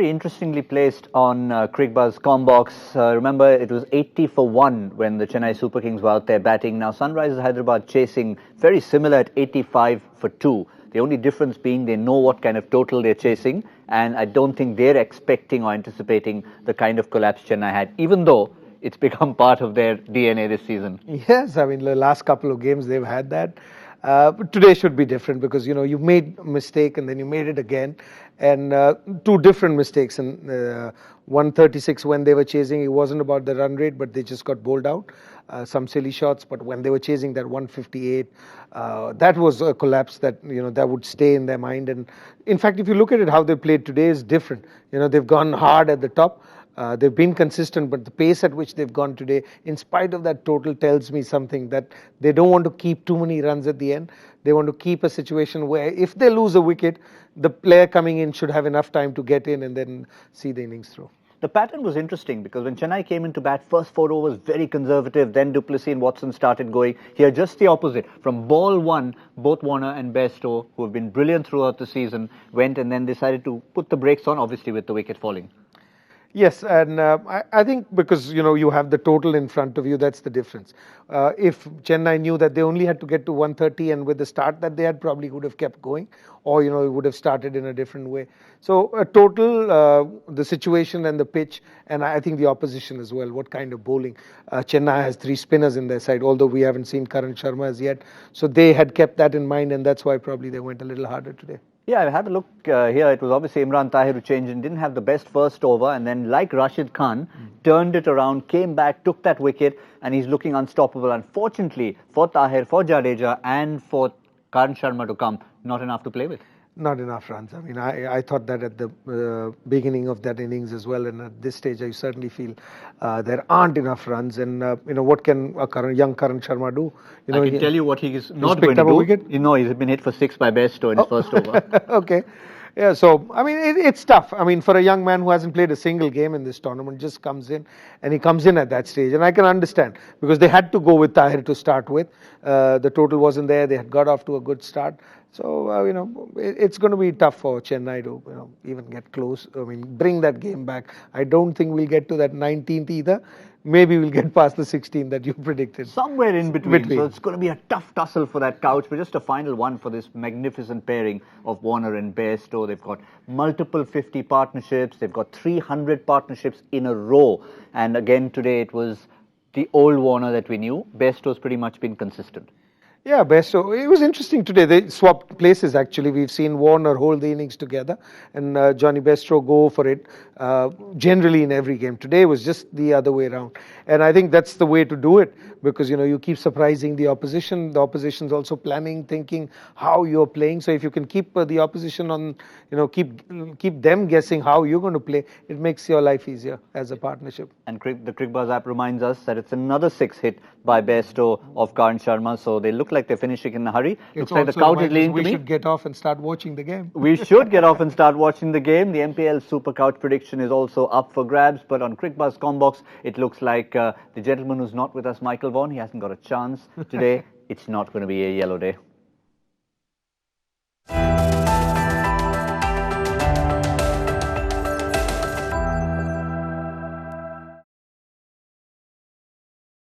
very interestingly placed on Cricbuzz Comm box. Remember, it was 80 for 1 when the Chennai Super Kings were out there batting. Now, Sunrisers Hyderabad chasing very similar at 85 for 2. The only difference being they know what kind of total they're chasing, and I don't think they're expecting or anticipating the kind of collapse Chennai had, even though it's become part of their DNA this season. Yes, I mean, the last couple of games they've had that. But today should be different because, you know, you made a mistake and then you made it again. And two different mistakes. And 136 when they were chasing, it wasn't about the run rate, but they just got bowled out. Some silly shots, but when they were chasing that 158, that was a collapse that, you know, that would stay in their mind. And in fact, if you look at it, how they played today is different. You know, they've gone hard at the top. They've been consistent, but the pace at which they've gone today, in spite of that total, tells me something that they don't want to keep too many runs at the end. They want to keep a situation where if they lose a wicket, the player coming in should have enough time to get in and then see the innings through. The pattern was interesting because when Chennai came into bat, first 4 overs very conservative, then Du Plessis and Watson started going. Here, just the opposite. From ball 1, both Warner and Bairstow, who have been brilliant throughout the season, went and then decided to put the brakes on, obviously with the wicket falling. Yes, and I think because, you know, you have the total in front of you, that's the difference. If Chennai knew that they only had to get to 130 and with the start that they had, probably would have kept going, or, you know, it would have started in a different way. So total, the situation and the pitch, and I think the opposition as well, what kind of bowling. Chennai has 3 spinners in their side, although we haven't seen Karan Sharma as yet. So they had kept that in mind, and that's why probably they went a little harder today. Yeah, I had a look here. It was obviously Imran Tahir who changed and didn't have the best first over, and then, like Rashid Khan, turned it around, came back, took that wicket, and he's looking unstoppable. Unfortunately, for Tahir, for Jadeja, and for Karan Sharma to come, not enough to play with. Not enough runs. I mean, I thought that at the beginning of that innings as well, and at this stage, I certainly feel there aren't enough runs. And you know, what can a young Karan Sharma do? You know, I can tell you what he's not going to do. Wicket? You know, he's been hit for 6 by Bairstow in his first over. Okay. Yeah, so, I mean, it's tough. I mean, for a young man who hasn't played a single game in this tournament, just comes in, and he comes in at that stage. And I can understand, because they had to go with Tahir to start with. The total wasn't there. They had got off to a good start. So, you know, it's going to be tough for Chennai to, you know, even get close. I mean, bring that game back. I don't think we'll get to that 19th either. Maybe we'll get past the 16 that you predicted. Somewhere in between. So it's going to be a tough tussle for that couch. But just a final one for this magnificent pairing of Warner and Bairstow. They've got multiple 50 partnerships. They've got 300 partnerships in a row. And again, today it was the old Warner that we knew. Bairstow's pretty much been consistent. Yeah, Bairstow. It was interesting today. They swapped places, actually. We've seen Warner hold the innings together and Johnny Bairstow go for it generally in every game. Today was just the other way around. And I think that's the way to do it because, you know, you keep surprising the opposition. The opposition's also planning, thinking how you're playing. So if you can keep the opposition on, you know, keep them guessing how you're going to play, it makes your life easier as a partnership. And the Cricbuzz app reminds us that it's another 6 hit by Bairstow of Karan Sharma. So they look like they're finishing in a hurry. Looks like the couch is leading to me. We should get off and start watching the game. We should get off and start watching the game. The MPL Super Couch prediction is also up for grabs. But on Cricbuzz Comm box, it looks like the gentleman who's not with us, Michael Vaughan, he hasn't got a chance today. It's not going to be a yellow day.